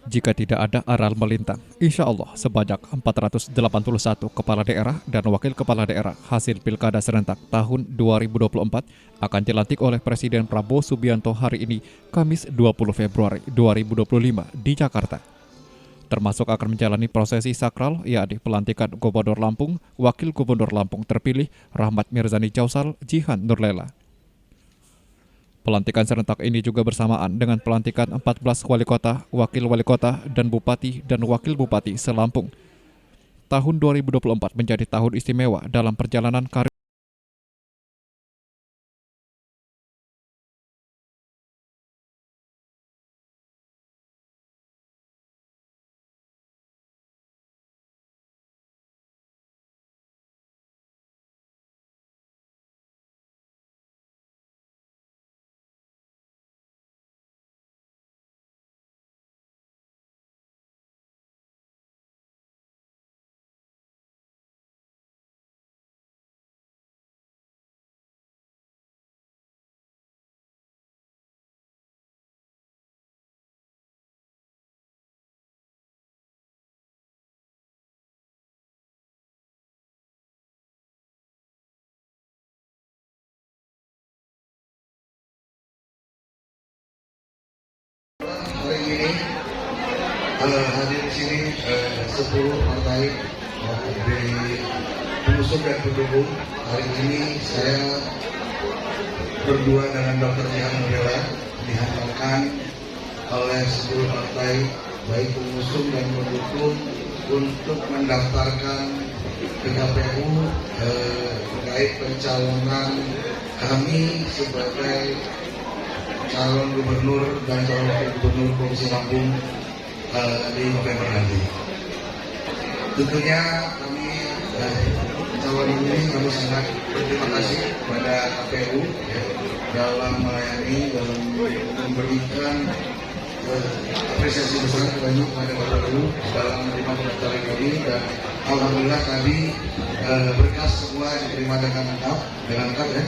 Jika tidak ada aral melintang, insya Allah sebanyak 481 kepala daerah dan wakil kepala daerah hasil Pilkada serentak tahun 2024 akan dilantik oleh Presiden Prabowo Subianto hari ini, Kamis 20 Februari 2025 di Jakarta. Termasuk akan menjalani prosesi sakral, yakni pelantikan Gubernur Lampung, Wakil Gubernur Lampung terpilih Rahmat Mirzani Jausal Jihan Nurlela. Pelantikan serentak ini juga bersamaan dengan pelantikan 14 wali kota, wakil wali kota, dan bupati dan wakil bupati se-Lampung. Tahun 2024 menjadi tahun istimewa dalam perjalanan karir. Hari ini hadir di sini 10 partai dari pengusung dan pendukung. Hari ini saya berdua dengan Dr. Jihan Nurlela dihantarkan oleh 10 partai baik pengusung dan pendukung untuk mendaftarkan ke KPU terkait pencalonan kami sebagai calon gubernur dan calon wakil gubernur Provinsi Lampung di November nanti. Tentunya kami calon ini kami sangat berterima kasih kepada KPU dalam melayani, dalam memberikan apresiasi besar kepada KPU dalam menerima pendaftaran kami, dan alhamdulillah tadi berkas semua diterima dengan lengkap ya.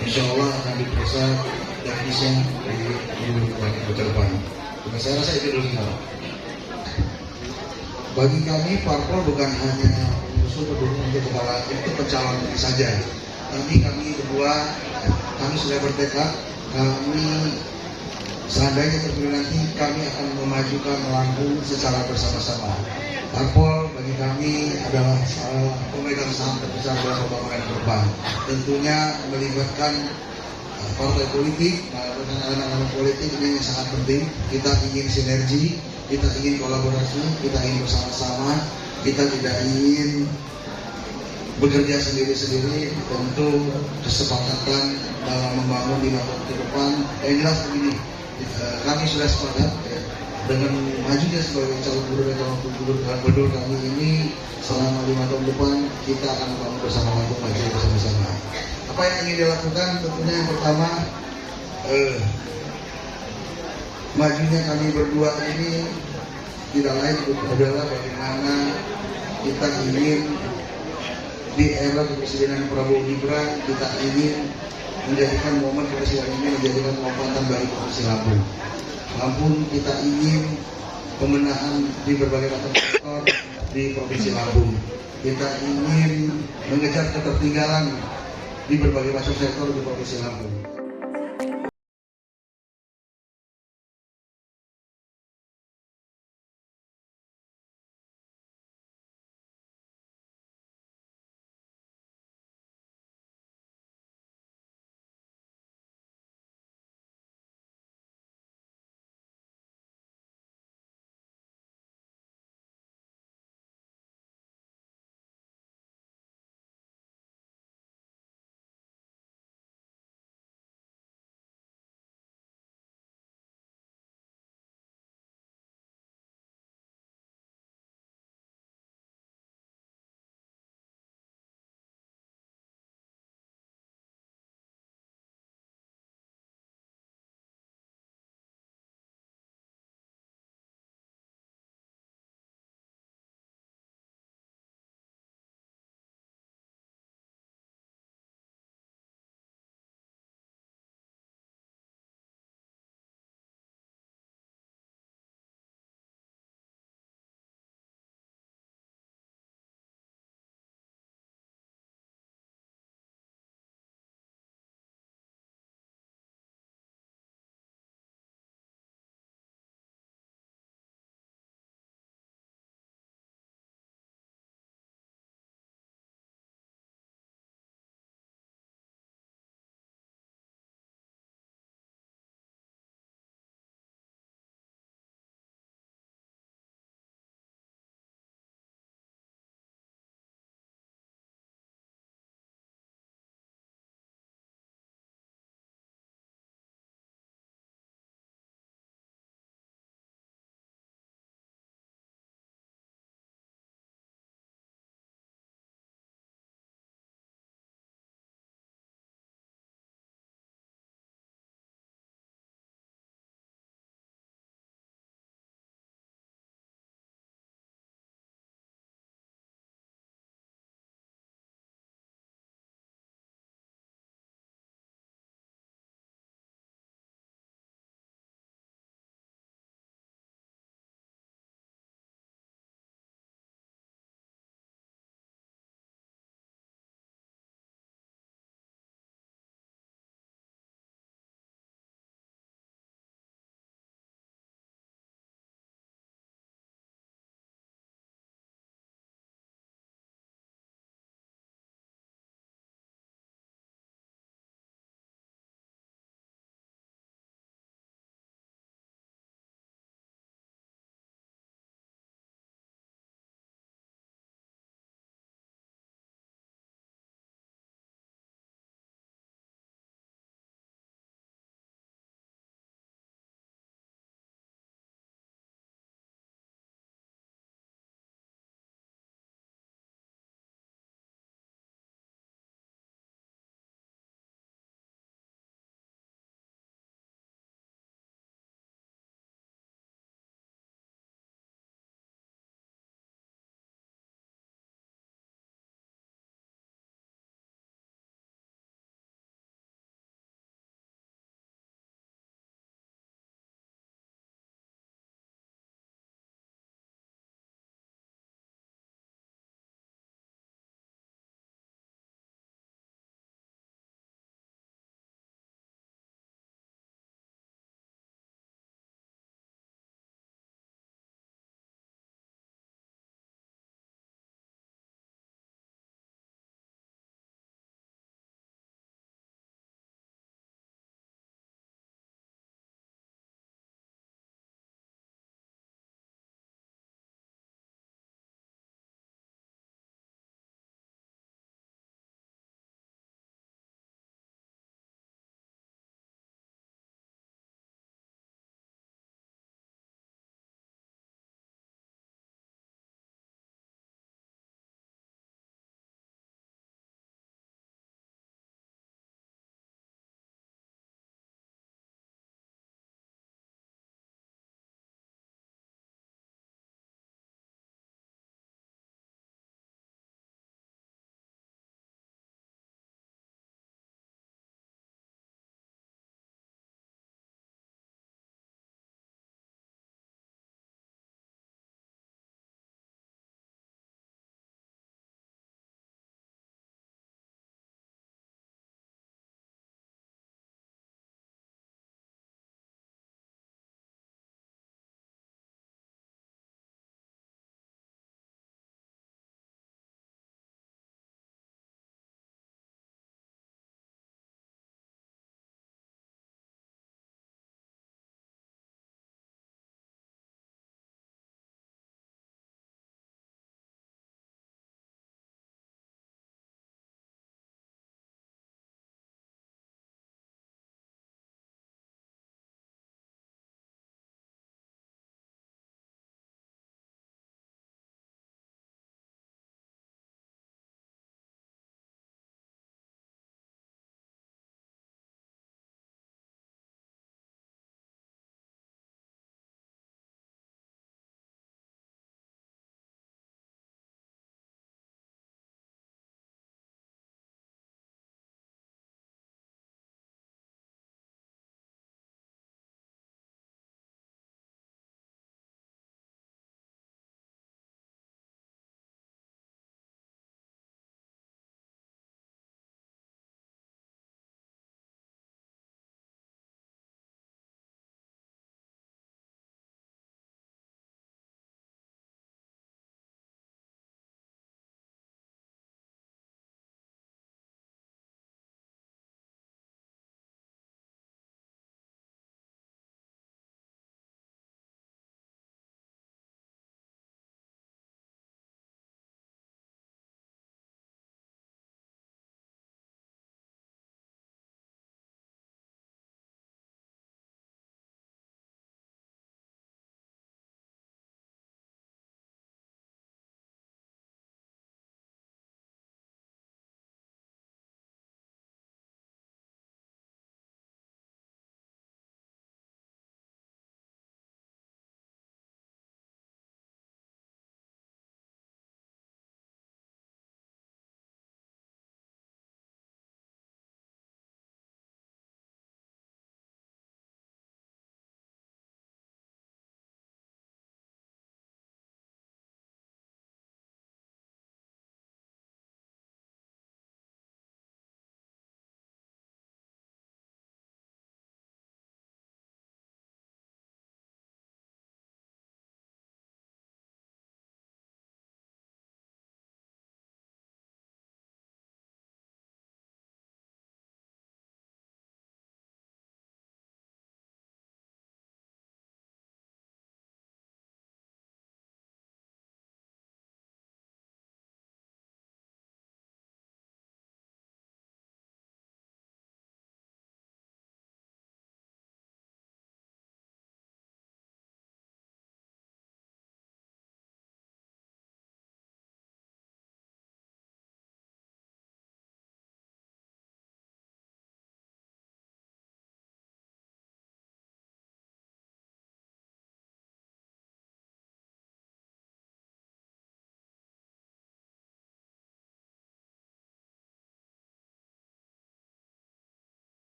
Insya Allah akan diperiksa dan bisa di depan. Saya rasa itu dulu. Bagi kami parpol bukan hanya musuh pendukung untuk kepala itu pencalonan saja. Kami berdua kami sudah bertekad, kami seandainya terpilih nanti kami akan memajukan Lampung secara bersama-sama. Parpol bagi kami adalah pemegang saham terbesar dalam pembangunan ke depan. Tentunya melibatkan partai politik, anak-anak politik ini sangat penting. Kita ingin sinergi, kita ingin kolaborasi, kita ingin bersama-sama, kita tidak ingin bekerja sendiri-sendiri. Tentu kesepakatan dalam membangun 5 tahun ke depan. Yang jelas begini, kami sudah sepakat dengan majunya sebagai calon gubernur kami ini selama 5 tahun depan kita akan membangun bersama Lampung maju bersama-sama. Apa yang ingin dilakukan? Tentunya yang pertama majunya kami berdua ini tidak lain adalah bagaimana kita ingin di era kepresidenan Prabowo Gibran, kita ingin menjadikan momen kepresidenan ini menjadikan lompatan bagi Provinsi Lampung. Lampung kita ingin pemenahan di berbagai macam sektor di Provinsi Lampung. Kita ingin mengejar ketertinggalan di berbagai macam sektor di Provinsi Lampung.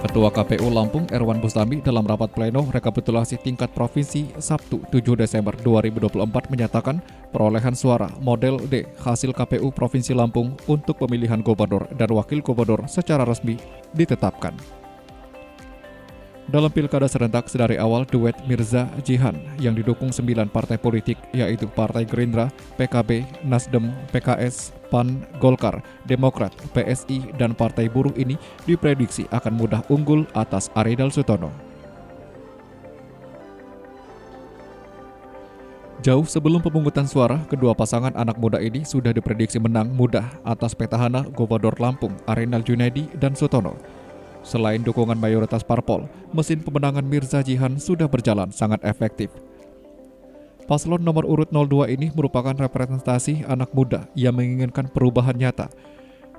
Ketua KPU Lampung Erwan Bustami dalam rapat pleno rekapitulasi tingkat provinsi Sabtu 7 Desember 2024 menyatakan perolehan suara model D hasil KPU Provinsi Lampung untuk pemilihan gubernur dan wakil gubernur secara resmi ditetapkan. Dalam pilkada serentak sedari awal duet Mirza Jihan yang didukung 9 partai politik yaitu Partai Gerindra, PKB, Nasdem, PKS, PAN, Golkar, Demokrat, PSI, dan Partai Buruh ini diprediksi akan mudah unggul atas Arinal Sutono. Jauh sebelum pemungutan suara, kedua pasangan anak muda ini sudah diprediksi menang mudah atas petahana Gubernur Lampung Arinal Junaidi dan Sutono. Selain dukungan mayoritas parpol, mesin pemenangan Mirza Jihan sudah berjalan sangat efektif. Paslon nomor urut 02 ini merupakan representasi anak muda yang menginginkan perubahan nyata.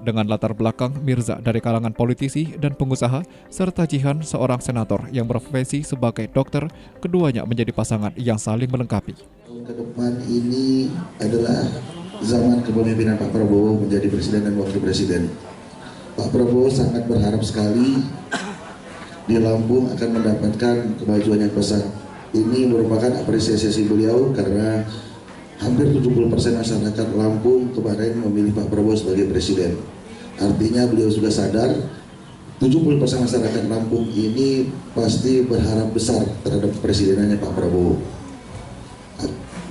Dengan latar belakang Mirza dari kalangan politisi dan pengusaha, serta Jihan seorang senator yang berprofesi sebagai dokter, keduanya menjadi pasangan yang saling melengkapi. Ke depan ini adalah zaman kepemimpinan Pak Prabowo menjadi presiden dan wakil presiden. Pak Prabowo sangat berharap sekali di Lampung akan mendapatkan kemajuan yang pesat. Ini merupakan apresiasi beliau karena hampir 70% masyarakat Lampung kemarin memilih Pak Prabowo sebagai presiden. Artinya beliau juga sadar 70% masyarakat Lampung ini pasti berharap besar terhadap presidenannya Pak Prabowo.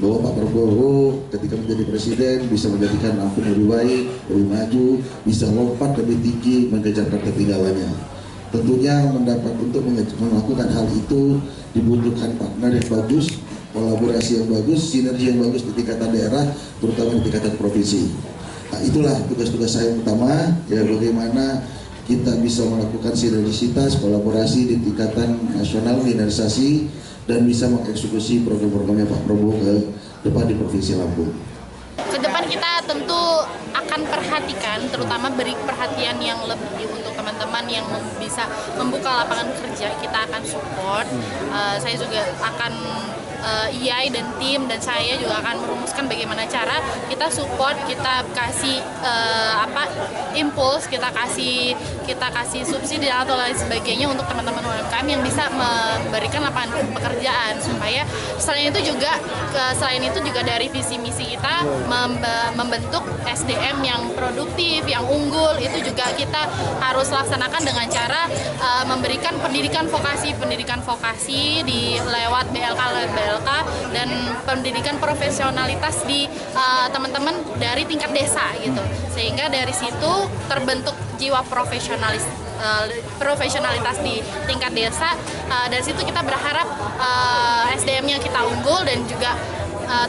Bahwa Pak Prabowo ketika menjadi presiden bisa menjadikan Lampung lebih baik, lebih maju, bisa lompat lebih tinggi mengejar ketertinggalannya. Tentunya untuk melakukan hal itu dibutuhkan partner yang bagus, kolaborasi yang bagus, sinergi yang bagus di tingkatan daerah, terutama di tingkatan provinsi. Nah, itulah tugas-tugas saya utama, ya bagaimana kita bisa melakukan sinergisitas, kolaborasi di tingkatan nasional, linearisasi, dan bisa mengeksekusi program-programnya Pak Prabowo ke depan di Provinsi Lampung. Ke depan kita tentu akan perhatikan, terutama beri perhatian yang lebih untuk teman-teman yang bisa membuka lapangan kerja, kita akan support. Saya juga akan IAI dan tim dan saya juga akan merumuskan bagaimana cara kita support, kita kasih impuls, kita kasih subsidi atau lain sebagainya untuk teman-teman UMKM yang bisa memberikan lapangan pekerjaan, supaya selain itu juga dari visi misi kita membentuk SDM yang produktif, yang unggul, itu juga kita harus laksanakan dengan cara memberikan pendidikan vokasi di lewat BLK dan pendidikan profesionalitas di teman-teman dari tingkat desa gitu, sehingga dari situ terbentuk jiwa profesionalitas di tingkat desa. Dari situ kita berharap SDM-nya kita unggul dan juga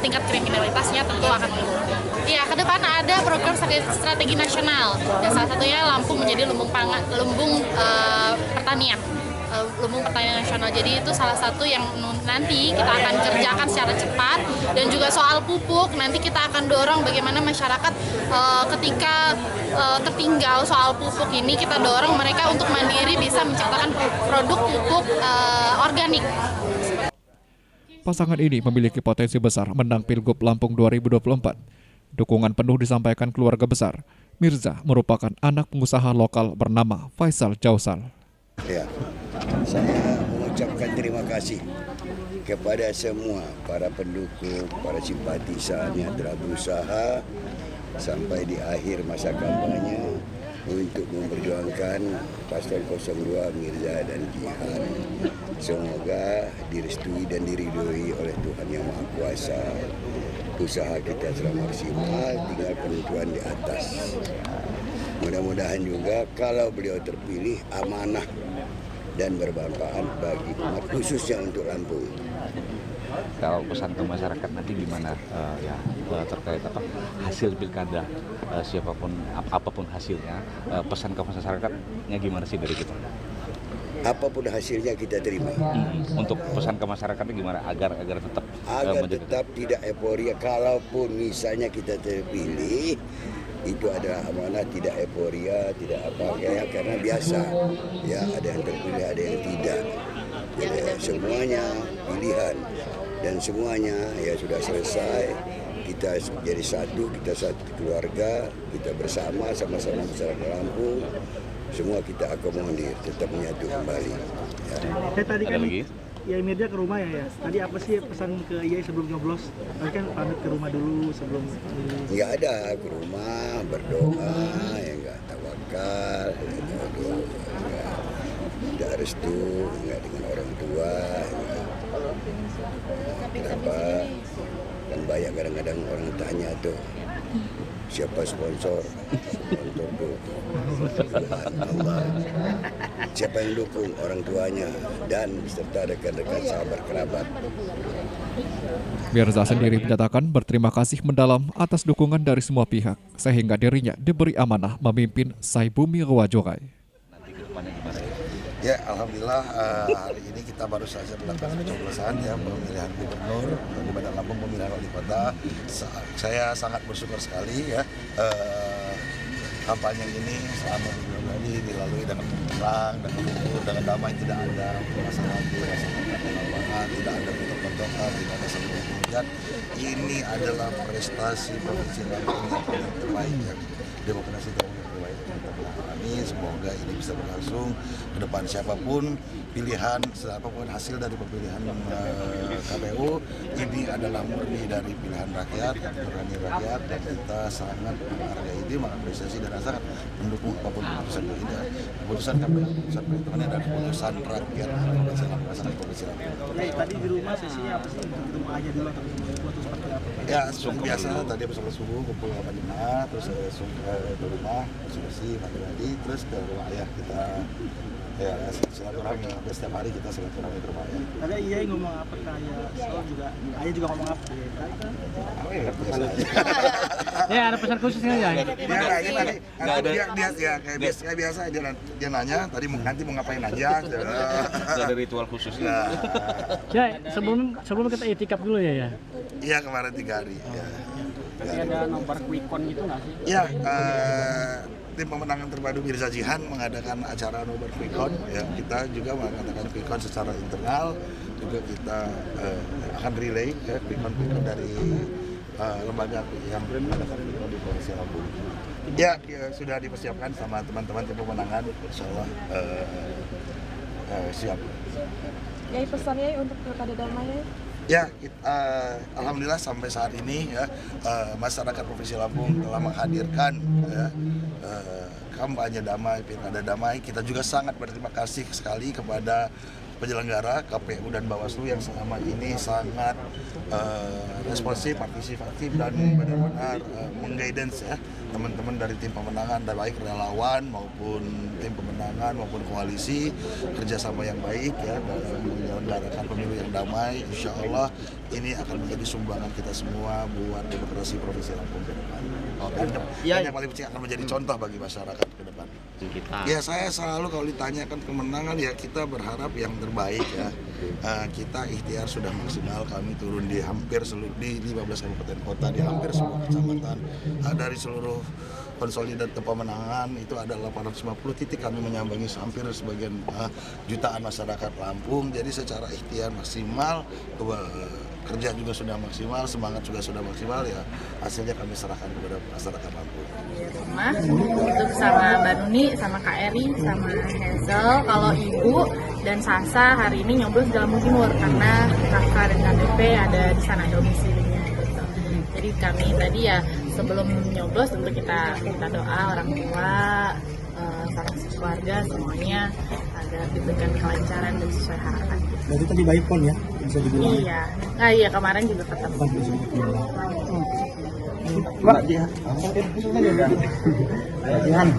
tingkat kriminalitasnya tentu akan unggul. Ya, ke depan ada program strategi nasional dan salah satunya Lampung menjadi lumbung pertanian. Lumbung pertanian nasional. Jadi itu salah satu yang nanti kita akan kerjakan secara cepat. Dan juga soal pupuk, nanti kita akan dorong bagaimana masyarakat ketika tertinggal soal pupuk ini, kita dorong mereka untuk mandiri bisa menciptakan produk pupuk organik. Pasangan ini memiliki potensi besar menang Pilgub Lampung 2024. Dukungan penuh disampaikan keluarga besar. Mirza merupakan anak pengusaha lokal bernama Faisal Jausal. Ya, saya mengucapkan terima kasih kepada semua para pendukung, para simpatisan yang telah berusaha sampai di akhir masa kampanye untuk memperjuangkan paslon 02 Mirza dan Jihan. Semoga direstui dan diridhoi oleh Tuhan Yang Maha Kuasa. Usaha kita telah maksimal, tinggal penentuan di atas. Mudah-mudahan juga kalau beliau terpilih amanah dan bermanfaat bagi umat, khususnya untuk Lampung. Kalau pesan ke masyarakat nanti gimana terkait hasil pilkada, siapapun apapun hasilnya, pesan ke masyarakatnya gimana sih dari kita? Apapun hasilnya kita terima. Untuk pesan ke masyarakatnya gimana agar tetap tetap tidak euforia. Kalaupun misalnya kita terpilih, itu adalah amanah, tidak euforia, tidak karena biasa ya, ada yang terpilih, ada yang tidak. Jadi semuanya pilihan dan semuanya ya sudah selesai. Kita jadi satu, kita satu keluarga, kita bersama sama-sama masyarakat Lampung semua kita akomodir, tetap menyatu kembali. Ya. Tadi Ada kan lagi? Yai Mirja ke rumah ya. Tadi apa sih pesan ke Yai sebelum nyoblos? Tadi kan pamit ke rumah dulu sebelum Nggak ada ke rumah berdoa, ya nggak tawakal, nggak restu, nggak dengan orang tua. Kenapa? Kan banyak kadang-kadang orang tanya tuh, siapa sponsor? Sponsor tuh Tuhan Allah. Siapa yang dukung? Orang tuanya dan beserta rekan-rekan sahabat kerabat. Mirza sendiri menyatakan berterima kasih mendalam atas dukungan dari semua pihak, sehingga dirinya diberi amanah memimpin Saibumi Rawajokai. Nanti ke depannya gimana ya? Ya, alhamdulillah hari ini kita baru saja melakukan pencoblosan ya, pemilihan gubernur, Kabupaten Lampung, pemilihan wali kota. Saya sangat bersyukur sekali ya. Kampanye ini selama bulan tadi dilalui dengan tenang, dengan hukum, dengan damai, tidak ada masalah lapangan, tidak ada bentrok-bentrokan, tidak ada saling kemudian. Ini adalah prestasi provinsi Lampung yang paling terbaik ya. Demokrasi terbaik kita alami. Semoga ini bisa berlangsung ke depan. Siapapun pilihan, siapapun hasil dari pemilihan KPU ini adalah murni dari pilihan rakyat, nurani rakyat, dan kita sangat menghargai itu, mengapresiasi dan sangat mendukung apapun keputusan ini. Keputusan KPU, keputusan perhitungannya dan keputusan rakyat Provinsi Lampung, sangat Provinsi Lampung. tadi di rumah sesinya apa sih? Di rumah aja dulu atau seperti apa? Ya, seperti biasa tadi habis sholat subuh kumpul 8:05, terus ke rumah bersih tadi, terus ke rumah ayah kita ya silaturahmi. Hampir setiap hari kita silaturahmi ke rumah ayah. Tadi Yai ngomong apa ke Ayah? Soal juga Ayah juga ngomong apa? Ya ada pesan khusus nggak ya? Kayak biasa dia nanya tadi nanti mau ngapain aja. Nggak ada ritual khususnya. Ya sebelum kita itikaf dulu ya. Iya, kemarin 3 hari. Ya. Tapi ada nomor quick count gitu nggak sih? Ya, tim pemenangan terpadu Mirza Jihan mengadakan acara nobar quick count. Ya, kita juga mengadakan quick count secara internal. Juga kita akan relay ya, quick count dari lembaga yang mengadakan quick count di Provinsi Lampung. Ya, sudah dipersiapkan sama teman-teman tim pemenangan. Insya Allah siap. Yai pesannya untuk pilkada damai ya? Ya, alhamdulillah sampai saat ini ya masyarakat Provinsi Lampung telah menghadirkan ya, kampanye damai, pilkada damai. Kita juga sangat berterima kasih sekali kepada penyelenggara KPU dan Bawaslu yang selama ini sangat responsif, partisipatif dan benar-benar mengguidance ya teman-teman dari tim pemenangan, dan baik relawan maupun tim pemenangan maupun koalisi, kerjasama yang baik ya dalam menyelenggarakan pemilu yang damai. Insya Allah ini akan menjadi sumbangan kita semua buat demokrasi Provinsi Lampung ke depan. Dan yang paling penting akan menjadi contoh bagi masyarakat ke depan. Ya, saya selalu kalau ditanyakan kemenangan ya kita berharap yang terbaik ya. Kita ikhtiar sudah maksimal, kami turun di hampir di 15 kabupaten kota, di hampir semua kecamatan. Dari seluruh konsolidat pemenangan itu ada 850 titik, kami menyambangi hampir sebagian jutaan masyarakat Lampung. Jadi secara ikhtiar maksimal, kerja juga sudah maksimal, semangat juga sudah maksimal ya, hasilnya kami serahkan kepada masyarakat Lampung. Di rumah itu sama Mbak Nuni, sama Kak Eri, sama Hazel. Kalau Ibu dan Sasa hari ini nyoblos di Lampung Timur karena Kakak dan KTP ada di sana domisilinya gitu. Jadi kami tadi ya sebelum nyoblos tentu kita doa orang tua, sanak keluarga semuanya agar diberikan kelancaran dan sesuai harapan. Berarti tadi baik pon ya bisa dibilang. Iya, iya kemarin juga ketemu. Mbak dia. Jihan,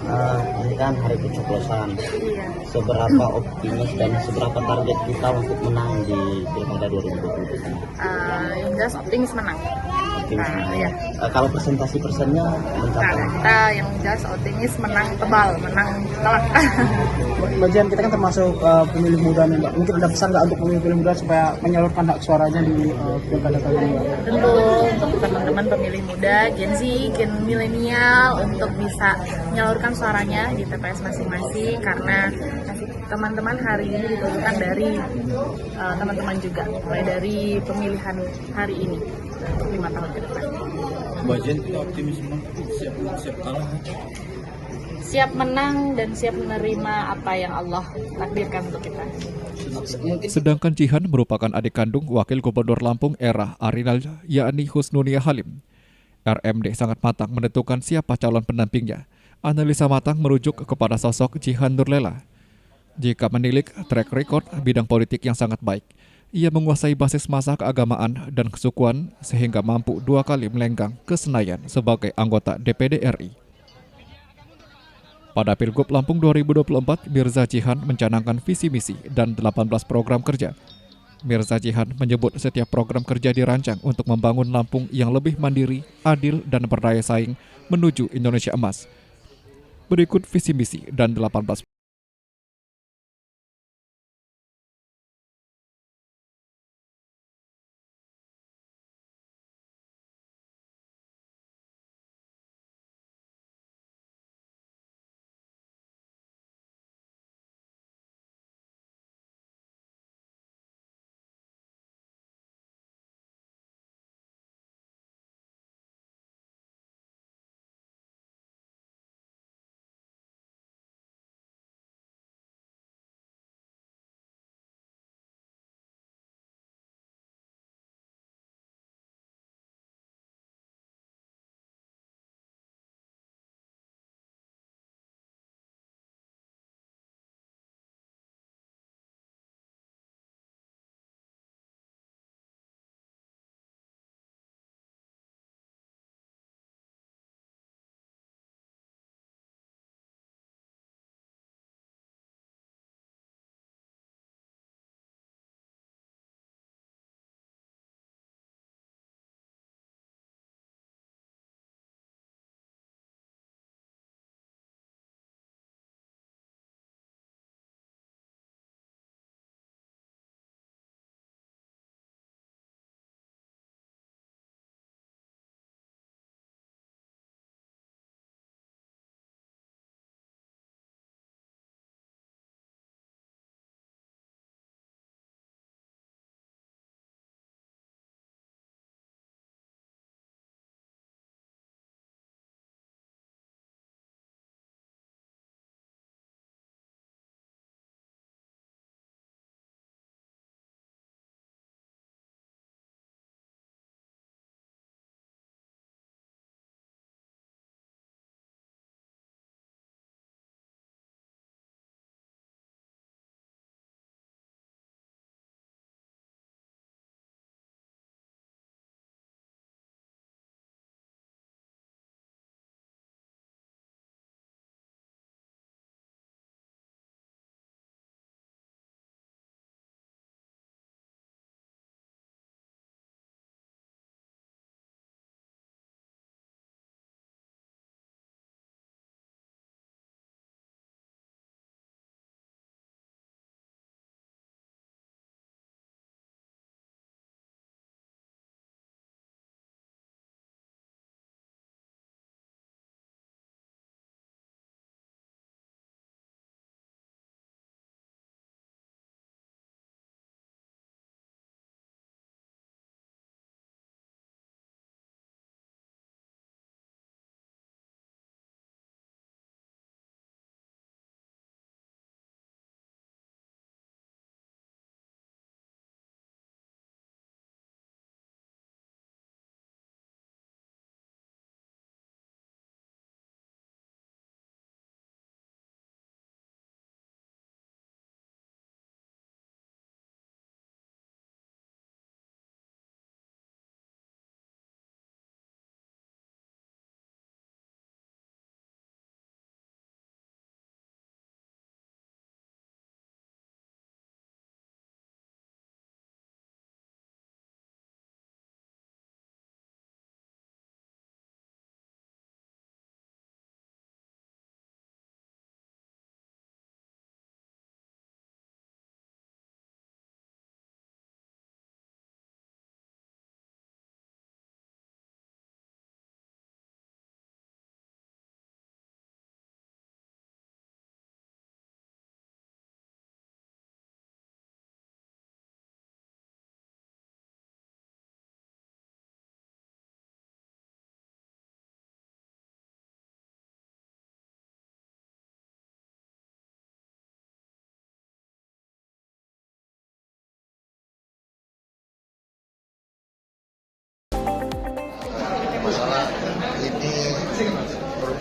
ini kan hari pencoblosan. Iya. Seberapa optimis dan seberapa target kita untuk menang di Pilkada 2020? Yang jelas optimis menang. Iya. Kalau presentasi persennya mencapai? Kita yang jelas optimis menang tebal, menang telak. Bagian kita kan termasuk pemilih muda nih Mbak. Mungkin ada pesan nggak untuk pemilih muda supaya menyalurkan hak suaranya di pilkada kali ini? Tentu untuk teman-teman pemilih muda, Gen Z, Gen milenial untuk bisa menyalurkan suaranya di TPS masing-masing karena teman-teman hari ini ditentukan dari teman-teman juga, mulai dari pemilihan hari ini untuk 5 tahun ke depan. Bagian kita optimisme siap kalah. siap menang dan siap menerima apa yang Allah takdirkan untuk kita. Sedangkan Jihan merupakan adik kandung Wakil Gubernur Lampung era Arinal yakni Husnunia Halim. RMD sangat matang menentukan siapa calon pendampingnya. Analisa matang merujuk kepada sosok Jihan Nurlela. Jika menilik track record bidang politik yang sangat baik, ia menguasai basis massa keagamaan dan kesukuan sehingga mampu 2 kali melenggang ke Senayan sebagai anggota DPD RI. Pada Pilgub Lampung 2024, Mirza Jihan mencanangkan visi misi dan 18 program kerja. Mirza Jihan menyebut setiap program kerja dirancang untuk membangun Lampung yang lebih mandiri, adil, dan berdaya saing menuju Indonesia Emas. Berikut visi misi dan 18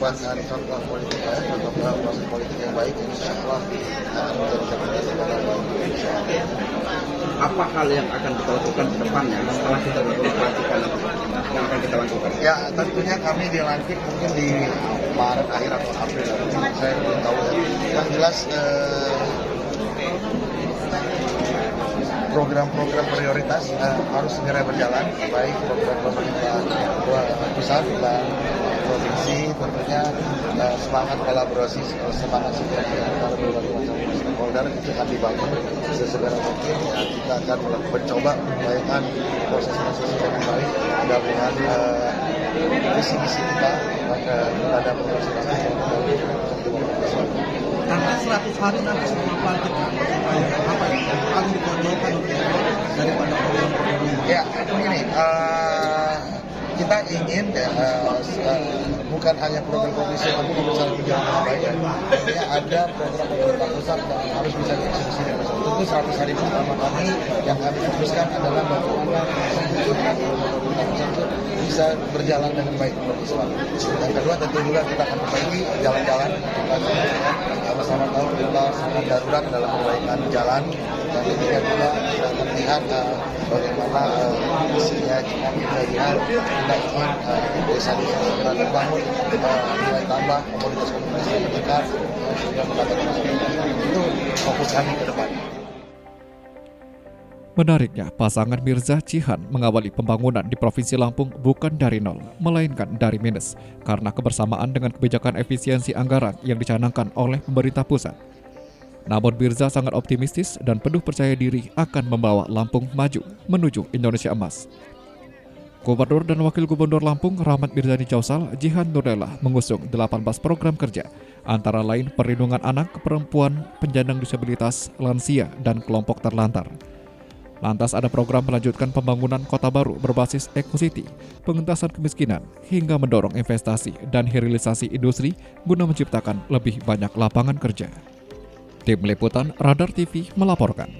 dapat contoh politik contoh proses politik yang baik, insya Allah akan menjadikan kita Indonesia. Apa hal yang akan kita lakukan ke depannya setelah kita melakukan pelantikan yang akan kita lakukan? Ya tentunya kami dilantik mungkin di Maret akhir atau April, saya belum tahu ya. Yang jelas program-program prioritas harus segera berjalan, baik program pemerintah pusat dan provinsi, tentunya semangat kolaborasi, semangat sinergi antara berbagai macam stakeholder itu akan dibangun sesegera mungkin. Ya, kita akan mencoba mengupayakan proses-proses yang baik gabungan visi-visi kita kepada proses-proses yang baik. Karena 100 hari nanti setelah pelantikan, apa yang akan ditonjolkan daripada program-program ini? Ya, begini, kita ingin bukan hanya program provinsi tapi bisa berjalan dengan baik. Artinya ada program pemerintah pusat yang harus bisa dieksekusi dengan baik. Tentu 100 hari pertama kami yang kami fokuskan adalah bagaimana pemerintah pusat itu bisa berjalan dengan baik. Yang kedua tentu juga kita akan perbaiki jalan-jalan. Kita sama-sama tahu kita sangat darurat dalam perbaikan jalan. Yang ketiga juga kita akan lihat bagaimana visinya kita ingin desa-desa segera terbangun, nilai tambah komunitas-komunitas yang terdekat sehingga mendapatkan itu fokus kami ke depan. Menariknya, pasangan Mirza Jihan mengawali pembangunan di Provinsi Lampung bukan dari nol, melainkan dari minus, karena kebersamaan dengan kebijakan efisiensi anggaran yang dicanangkan oleh pemerintah pusat. Namun Mirza sangat optimistis dan penuh percaya diri akan membawa Lampung maju menuju Indonesia Emas. Gubernur dan Wakil Gubernur Lampung Rahmat Mirzani Jausal Jihan Nurlela mengusung 18 program kerja, antara lain perlindungan anak, perempuan, penyandang disabilitas, lansia, dan kelompok terlantar. Lantas ada program melanjutkan pembangunan kota baru berbasis eco-city, pengentasan kemiskinan, hingga mendorong investasi dan hilirisasi industri guna menciptakan lebih banyak lapangan kerja. Tim Liputan Radar TV melaporkan.